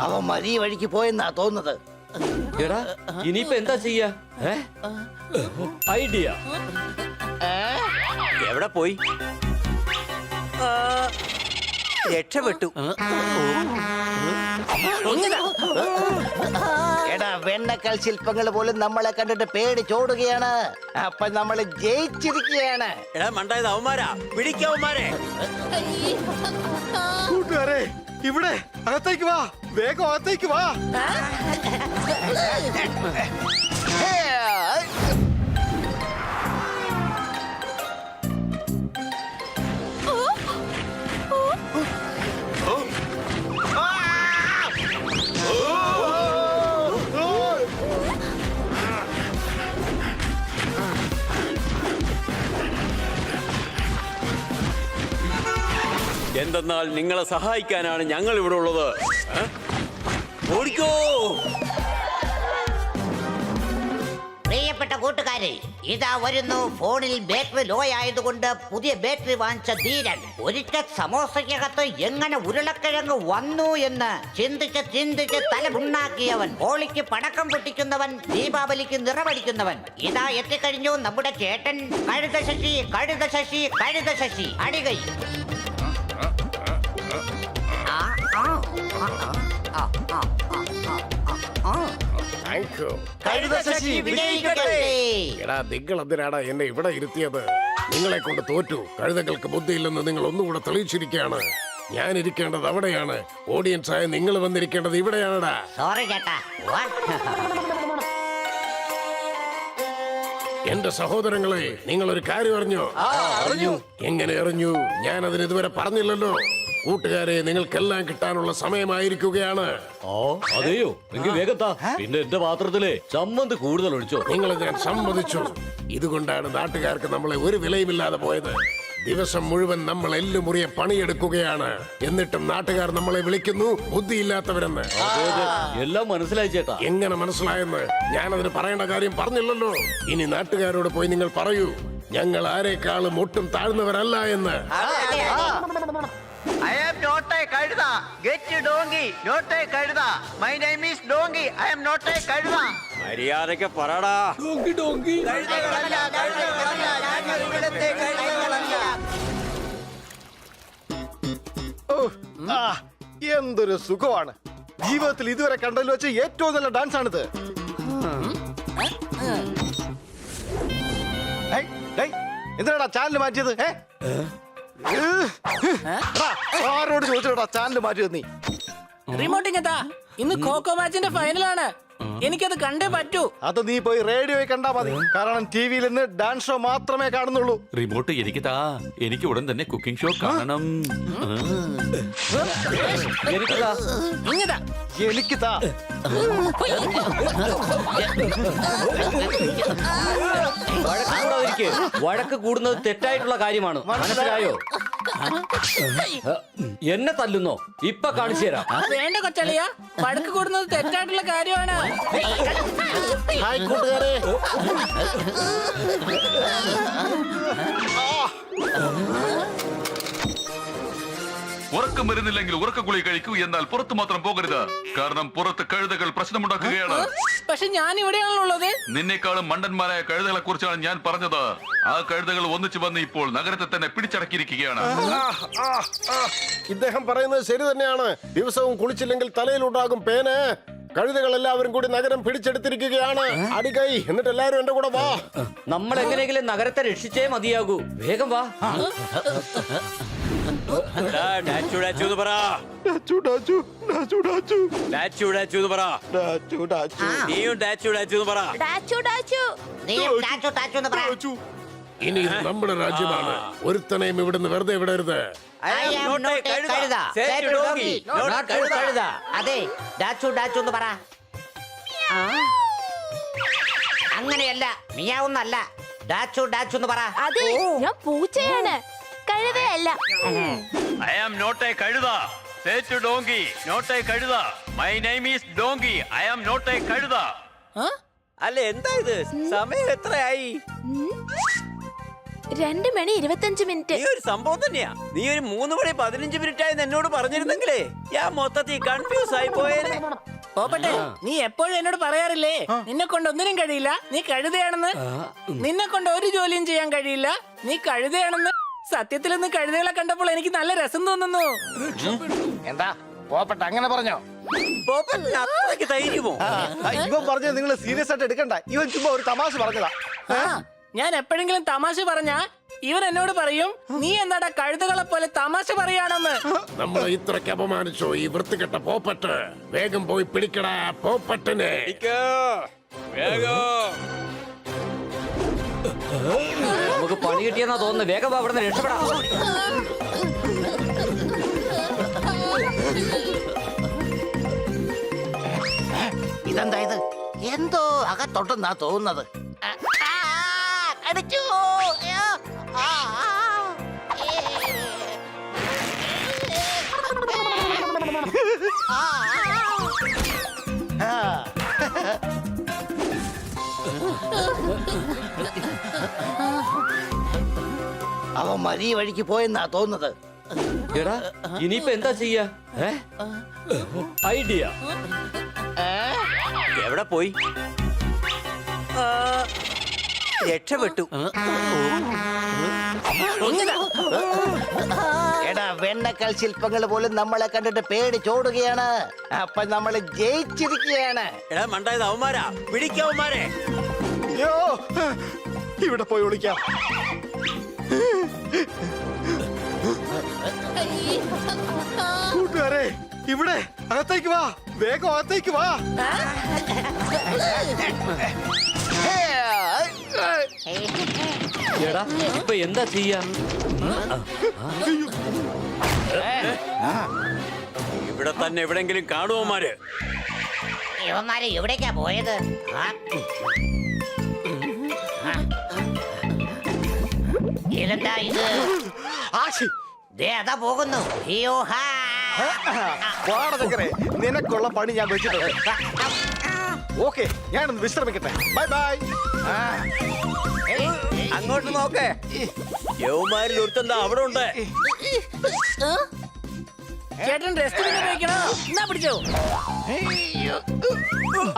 അവന്മാർ ഈ വഴിക്ക് പോയെന്നാ തോന്നുന്നത്. എടാ ഇനിയിപ്പോ എന്താ ചെയ്യാ? ഐഡിയ. എവിടെ പോയി? രക്ഷപ്പെട്ടു. എടാ വെണ്ണക്കൽ ശില്പങ്ങൾ പോലും നമ്മളെ കണ്ടിട്ട് പേടിച്ചോടുകയാണ്. അപ്പൊ നമ്മള് ജയിച്ചിരിക്കുകയാണ്. എടാ മണ്ടായത് അവന്മാരാ, പിടിക്കവന്മാരെ. കൂട്ടുകാരെ ഇവിടെ അകത്തേക്ക് വാ, വേഗം അകത്തേക്ക് വാ. എന്തെന്നാൽ നിങ്ങളെ സഹായിക്കാനാണ് ഞങ്ങൾ ഇവിടെ ഉള്ളത്. ഓടിക്കോ. പ്രിയപ്പെട്ട കൂട്ടുകാരെ, ഇതാ വരുന്നു ഫോണിൽ ബാറ്ററി ലോ ആയതുകൊണ്ട് പുതിയ ബാറ്ററി വാങ്ങിച്ച ധീരൻ. ഒരിക്കൽ സമോസയ്ക്കകത്ത് എങ്ങനെ ഉരുളക്കിഴങ്ങ് വന്നു എന്ന് ചിന്തിച്ച് തല പുണ്ണാക്കിയവൻ, ഹോളിക്ക് പടക്കം പൊട്ടിക്കുന്നവൻ, ദീപാവലിക്ക് നിറമടിക്കുന്നവൻ. ഇതാ എത്തിക്കഴിഞ്ഞു നമ്മുടെ ചേട്ടൻ കഴുത ശശി. കഴുത ശശി, കഴുത ശശി, അടികൈ. എടാ നിങ്ങൾ എന്തിനാടാ എന്നെ ഇവിടെ ഇരുത്തിയത്? നിങ്ങളെ കൊണ്ട് തോറ്റു. കഴുതകൾക്ക് ബുദ്ധിയില്ലെന്ന് നിങ്ങൾ ഒന്നുകൂടെ തെളിയിച്ചിരിക്കുകയാണ്. ഞാൻ ഇരിക്കേണ്ടത് അവിടെയാണ്. ഓഡിയൻസ് ആയ നിങ്ങൾ വന്നിരിക്കേണ്ടത് ഇവിടെയാണടാ. സോറി ചേട്ടാ. എന്റെ സഹോദരങ്ങളെ, നിങ്ങൾ ഒരു കാര്യം അറിഞ്ഞു? എങ്ങനെ അറിഞ്ഞു? ഞാൻ അതിന് ഇതുവരെ പറഞ്ഞില്ലല്ലോ. കൂട്ടുകാരെ, നിങ്ങൾക്കെല്ലാം കിട്ടാനുള്ള സമയമായിരിക്കുകയാണ്. അതെയോ? എങ്കിൽ വേഗത്താ. പിന്നെ എന്റെ പാത്രത്തിലെ ചമ്മന്തി കൂടുതൽ ഒഴിച്ചോ. നിങ്ങളെ ഞാൻ സമ്മതിച്ചു. ഇതുകൊണ്ടാണ് നാട്ടുകാർക്ക് നമ്മളെ ഒരു വിലയുമില്ലാതെ പോയത്. ദിവസം മുഴുവൻ നമ്മൾ എല്ലുമുറിയെ പണിയെടുക്കുകയാണ്. എന്നിട്ടും നാട്ടുകാർ നമ്മളെ വിളിക്കുന്നു ബുദ്ധിയില്ലാത്തവരെന്ന്. എല്ലാം മനസ്സിലായി ചേട്ടാ. എങ്ങനെ മനസ്സിലായെന്ന് ഞാനതിന് പറയേണ്ട കാര്യം പറഞ്ഞില്ലല്ലോ. ഇനി നാട്ടുകാരോട് പോയി നിങ്ങൾ പറയൂ, ഞങ്ങൾ ആരെക്കാളും ഒട്ടും താഴ്ന്നവരല്ല എന്ന്. I am not a Kaida. Get you donkey, not a Kaida. My name is Donkey. I am not a Kaida. മര്യാദയ്ക്ക് പറടാ. എന്തൊരു സുഖമാണ്. ജീവിതത്തിൽ ഇതുവരെ കണ്ടതിൽ വെച്ച് ഏറ്റവും നല്ല ഡാൻസ് ആണിത്. എന്തിനാടാ ചാനൽ മാറ്റിയത്? ആരോട് ചോദിച്ചോടാ ചാനൽ മാറ്റിയത് നീ? റിമോട്ടിങ്ങത്താ, ഇന്ന് ഖോഖോ മാച്ചിന്റെ ഫൈനലാണ്. എനിക്കത് കണ്ടേ പറ്റൂ. അത് നീ പോയി റേഡിയോയിൽ കണ്ടാ മതി. കാരണം ടിവിയിൽ ഇന്ന് ഡാൻസ് ഷോ മാത്രമേ കാണുന്നുള്ളൂ. റിമോട്ട് എനിക്ക് താ. എനിക്ക് ഉടൻ തന്നെ കുക്കിംഗ് ഷോ കാണണം. എനിക്ക് താ. വഴക്ക് കൂടുന്നത് തെറ്റായിട്ടുള്ള കാര്യമാണ്. മനസ്സിലായോ? എന്നെ തല്ലുന്നോ? ഇപ്പൊ കാണിച്ചു തരാം. വേണ്ട കൊച്ചളിയ, വഴക്ക് കൂടുന്നത് തെറ്റായിട്ടുള്ള കാര്യമാണ്. ഹായ് കൂട്ടുകാരെ. ഉറക്കം വരുന്നില്ലെങ്കിൽ ഉറക്കഗുളിക കഴിക്കൂ. എന്നാൽ പുറത്തു മാത്രം പോകരുത്. കാരണം പുറത്ത് കഴുതകൾ പ്രശ്നമുണ്ടാക്കുകയാണ്. പക്ഷെ ഞാൻ ഇവിടെയാണല്ലോ ഉള്ളത്. നിന്നേക്കാളും മണ്ടന്മാരായ കഴുതകളെ കുറിച്ചാണ് ഞാൻ പറഞ്ഞത്. ആ കഴുതകൾ ഒന്നിച്ചു വന്ന് ഇപ്പോൾ നഗരത്തെ തന്നെ പിടിച്ചടക്കിയിരിക്കുകയാണ്. ഇദ്ദേഹം പറയുന്നത് ശരി തന്നെയാണ്. ദിവസവും കുളിച്ചില്ലെങ്കിൽ തലയിലുണ്ടാകും പേന്. കഴുതകൾ എല്ലാവരും കൂടി നഗരം പിടിച്ചെടുത്തിരിക്കുകയാണ്. അടികൈ. എന്നിട്ട് എല്ലാവരും എന്റെ കൂടെ വാ. നമ്മൾ എങ്ങനെയെങ്കിലും നഗരത്തെ രക്ഷിച്ചേ മതിയാകൂ. വേഗം വാ. ഇനി നമ്മുടെ രാജ്യമാണ്. ഒരുത്തനെയും ഇവിടുന്ന് വെറുതെ വിടരുത്. അതെ, ഡാച്ചു പറ. അങ്ങനെയല്ല, മിയാവുന്നല്ല. ഡാച്ചു പറ. അതെ, ഞാൻ പൂച്ചയാണ്, കഴുതയല്ല. I am not a Kaida. Say to donkey, not a Kaida. My name is Donkey. I am not a Kaida. അല്ല എന്താ ഇത്? സമയം എത്രയായി? 2 മണി 25 മിനിറ്റ്. നീ ഒരു സംഭവം തന്നെയാ. നീ ഒരു 3 മണി 15 മിനിറ്റ് ആയി എന്നോട് പറഞ്ഞിരുന്നെങ്കിലേ ഞാൻ മൊത്തത്തിൽ കൺഫ്യൂസ് ആയി പോയേനെ. പോപ്പട്ടെ, നീ എപ്പോഴും എന്നോട് പറയാറില്ലേ നിന്നെ കൊണ്ട് ഒന്നിനും കഴിയില്ല, നീ കഴുതയാണെന്ന്. നിന്നെ കൊണ്ട് ഒരു ജോലിയും ചെയ്യാൻ കഴിയില്ല, നീ കഴുതയാണെന്ന്. സത്യത്തിൽ ഇന്ന് കഴുതകളെ കണ്ടപ്പോൾ എനിക്ക് നല്ല രസം തോന്നുന്നു. എന്താ പോപ്പട്ട അങ്ങനെ പറഞ്ഞോ? പോപ്പറ്റിന് അത്രയ്ക്ക് ധൈര്യമോ? ഇവൻ പറഞ്ഞത് നിങ്ങൾ സീരിയസ് ആയിട്ട് എടുക്കണ്ട. ഇവൻ ചുമ്മാ ഒരു തമാശ പറഞ്ഞതാ. ആ, ഞാൻ എപ്പോഴെങ്കിലും തമാശ പറഞ്ഞാ ഇവൻ എന്നോട് പറയും നീ എന്താടാ കഴുതകളെ പോലെ തമാശ പറയാണെന്ന്. നമ്മളെ ഇത്രയ്ക്ക് അപമാനിച്ചോ ഈ വൃത്തികെട്ട പോപ്പറ്റ്? വേഗം പോയി പിടിക്കടാ പോപ്പറ്റിനെ. നമുക്ക് പണി കിട്ടിയെന്നാ തോന്നുന്നു. വേഗം അവിടെ നിന്ന് രക്ഷപ്പെടാം. ഇതെന്താ ഇത്? എന്തോ അകത്തൊട്ടെന്നാ തോന്നുന്നത്. അടിച്ചു. അയ്യോ. അവൻ മരി വഴിക്ക് പോയെന്നാ തോന്നുന്നത്. എടാ ഇനിയിപ്പോ എന്താ ചെയ്യാ? ഐഡിയ. എവിടെ പോയി? രക്ഷപ്പെട്ടു. എടാ വെണ്ണക്കൽ ശില്പങ്ങൾ പോലും നമ്മളെ കണ്ടിട്ട് പേടിച്ചോടുകയാണ്. അപ്പൊ നമ്മൾ ജയിച്ചിരിക്കുകയാണ്. എടാ മണ്ടായത് അവന്മാരാ, പിടിക്കവന്മാരെ. അയ്യോ, ഇവിടെ പോയി വിളിക്കാം. കൂട്ടുകാരെ, ഇവിടെ അകത്തേക്ക് വാ, വേഗം അകത്തേക്ക് വാ. എടാ ഇപ്പൊ എന്താ ചെയ്യാ? ഇവിടെ തന്നെ എവിടെങ്കിലും കാണുവന്മാര്. ഇവന്മാര് എവിടേക്കാ പോയത്? ഇതെന്താ ഇത്? ആശി, ദേ അതാ പോകുന്നു. അയ്യോ, ഹാ. വാട ചക്കരെ, നിനക്കുള്ള പണി ഞാൻ വെച്ചിട്ടുണ്ട്. ഓക്കെ, ഞാനൊന്ന് വിശ്രമിക്കട്ടെ. Bye bye. അങ്ങോട്ട് നോക്കേ. യവന്മാരിൽ ഒരുത്തെന്താ അവിടെ ഉണ്ട്. ചേട്ടൻ റെസ്റ്റോറന്റ് ഉപയോഗിക്കണോ? എന്നാ പിടിച്ചോ.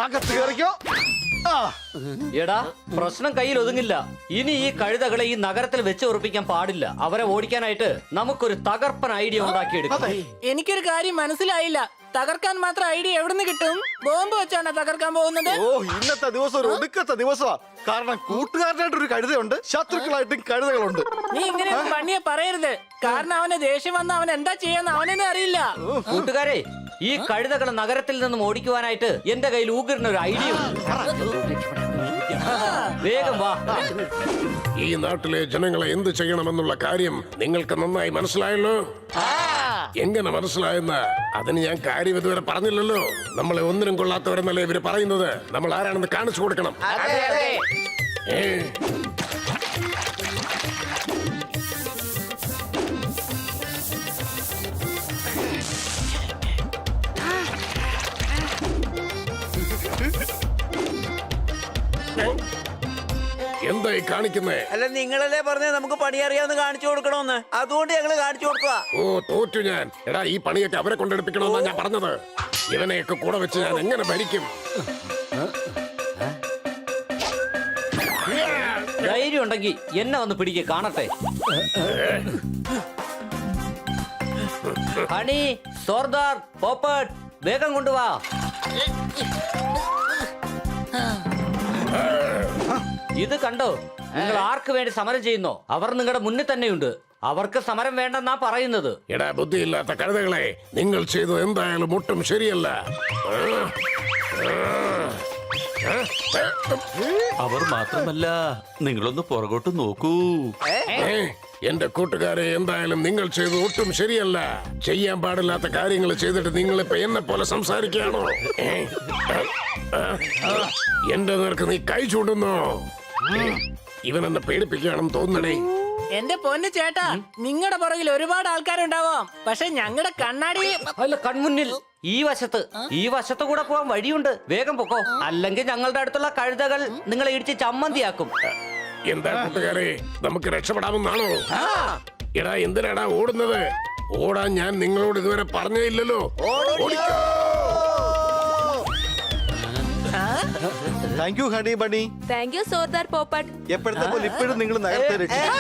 അകത്ത് കയറിക്കോ. എടാ പ്രശ്നം കയ്യിൽ ഒതുങ്ങില്ല. ഇനി ഈ കഴുതകളെ ഈ നഗരത്തിൽ വെച്ച് ഉറപ്പിക്കാൻ പാടില്ല. അവരെ ഓടിക്കാനായിട്ട് നമുക്കൊരു തകർപ്പൻ ഐഡിയ ഉണ്ടാക്കിയെടുക്കാം. എനിക്കൊരു കാര്യം മനസ്സിലായില്ല. തകർക്കാൻ മാത്രം ഐഡിയ എവിടുന്ന് കിട്ടും? ബോംബ് വെച്ചാണ് തകർക്കാൻ പോകുന്നത്? ഓ, ഇന്നത്തെ ദിവസം ഒരു ഒടുക്കത്തെ ദിവസമാ. കാരണം കൂട്ടുകാരനായിട്ടൊരു കഴുതയുണ്ട്, ശത്രുക്കളായിട്ടും കഴുതകളുണ്ട്. നീ ഇങ്ങനെ പണിയെ പറയരുത്. കാരണം അവന് ദേഷ്യം വന്ന അവൻ എന്താ ചെയ്യാന്ന് അവനെന്നെ അറിയില്ല. കൂട്ടുകാരെ, ഈ കഴുതകളെ നഗരത്തിൽ നിന്നും ഓടിക്കുവാനായിട്ട് എന്റെ കയ്യിൽ ഊഗറിനൊരു ഐഡിയ ഉണ്ട്. വേഗം വാ. ഈ നാട്ടിലെ ജനങ്ങളെ എന്ത് ചെയ്യണമെന്നുള്ള കാര്യം നിങ്ങൾക്ക് നന്നായി മനസ്സിലായല്ലോ. എങ്ങനെ മനസ്സിലായെന്ന് അതിന് ഞാൻ കാര്യം ഇതുവരെ പറഞ്ഞില്ലല്ലോ. നമ്മളെ ഒന്നിനും കൊള്ളാത്തവരെന്നല്ലേ ഇവര് പറയുന്നത്. നമ്മൾ ആരാണെന്ന് കാണിച്ചു കൊടുക്കണം. ഏ, എന്തായി കാണിക്കുന്നേ? അല്ല നിങ്ങളല്ലേ പറഞ്ഞേ നമുക്ക് പണി അറിയാവുന്ന കാണിച്ചു കൊടുക്കണോന്ന്. അതുകൊണ്ട് ഞങ്ങള് കാണിച്ചു കൊടുക്കുക. ഓ, തോറ്റു ഞാൻ. എടാ, ഈ പണിയൊക്കെ അവരെ കൊണ്ടെടുപ്പിക്കണമെന്നാ ഞാൻ പറഞ്ഞത്. ഇവനെയൊക്കെ കൂടെ വെച്ച് ഞാൻ എങ്ങനെ ഭരിക്കും? ധൈര്യം ഉണ്ടെങ്കിൽ എന്നെ ഒന്ന് പിടിക്കുക, കാണട്ടെ. ഹണി, സോർദാർ, പോപ്പട്ട്, വേഗം കൊണ്ടുവാ. ഇത് കണ്ടോ? നിങ്ങൾ ആർക്ക് വേണ്ടി സമരം ചെയ്യുന്നോ? അവർ നിങ്ങളുടെ മുന്നിൽ തന്നെയുണ്ട്. അവർക്ക് സമരം വേണ്ടെന്നാ പറയുന്നത്. എടാ ബുദ്ധിയില്ലാത്ത കഴുതകളെ, നിങ്ങൾ ചെയ്തത് എന്തായാലും ഒട്ടും ശരിയല്ല. അവർ മാത്രമല്ല, നിങ്ങളൊന്ന് പുറകോട്ട് നോക്കൂ. എന്റെ കൂട്ടുകാരെ, എന്തായാലും നിങ്ങൾ ചെയ്തത് ഒട്ടും ശരിയല്ല. ചെയ്യാൻ പാടില്ലാത്ത കാര്യങ്ങൾ ചെയ്തിട്ട് നിങ്ങളിപ്പോ എന്നെ പോലെ സംസാരിക്കുകയാണോ? എന്റെ നേർക്ക് നീ കൈ ചൂണ്ടുന്നോ? ഇവൻ എന്നെ പേടിപ്പിക്കുകയാണെന്ന് തോന്നണേ. എന്റെ പൊന്നു ചേട്ടാ, നിങ്ങളുടെ പുറകിൽ ഒരുപാട് ആൾക്കാരുണ്ടാവാം. പക്ഷെ ഞങ്ങളുടെ കണ്ണാടി അല്ല, കൺമുന്നിൽ ഈ വശത്ത് കൂടെ പോവാൻ വഴിയുണ്ട്. വേഗം പൊക്കോ, അല്ലെങ്കിൽ ഞങ്ങളുടെ അടുത്തുള്ള കഴുതകൾ നിങ്ങളെ ഇടിച്ച് ചമ്മന്തിയാക്കും. എന്താ കൂട്ടുകാരെ, നമുക്ക് രക്ഷപ്പെടാമെന്നാണോ? എടാ എന്തിനാടാ ഓടുന്നത്? ഓടാൻ ഞാൻ നിങ്ങളോട് ഇതുവരെ പറഞ്ഞേ ഇല്ലല്ലോ. ഓടിക്കോ. Thank you honey bunny. Thank you സോർദാർ പോപ്പട്ട്. എപ്പോഴത്തെ പോലെ ഇപ്പോഴും നിങ്ങൾ നഗരത്തെ രക്ഷിച്ചു.